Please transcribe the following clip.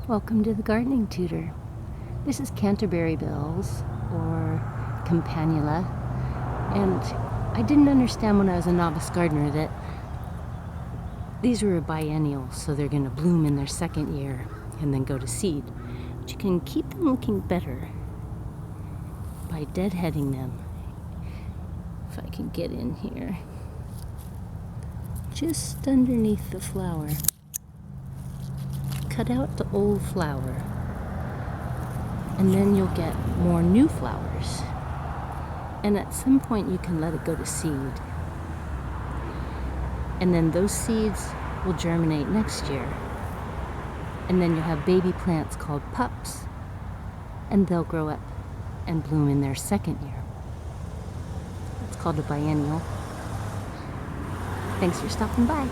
Welcome to the gardening tutor. This is Canterbury bells, or Campanula, and I didn't understand when I was a novice gardener that these were a biennial, so they're going to bloom in their second year and then go to seed. But you can keep them looking better by deadheading them. If I can get in here, just underneath the flower. Cut out the old flower, and then you'll get more new flowers. And at some point you can let it go to seed. And then those seeds will germinate next year. And then you'll have baby plants called pups, and they'll grow up and bloom in their second year. It's called a biennial. Thanks for stopping by.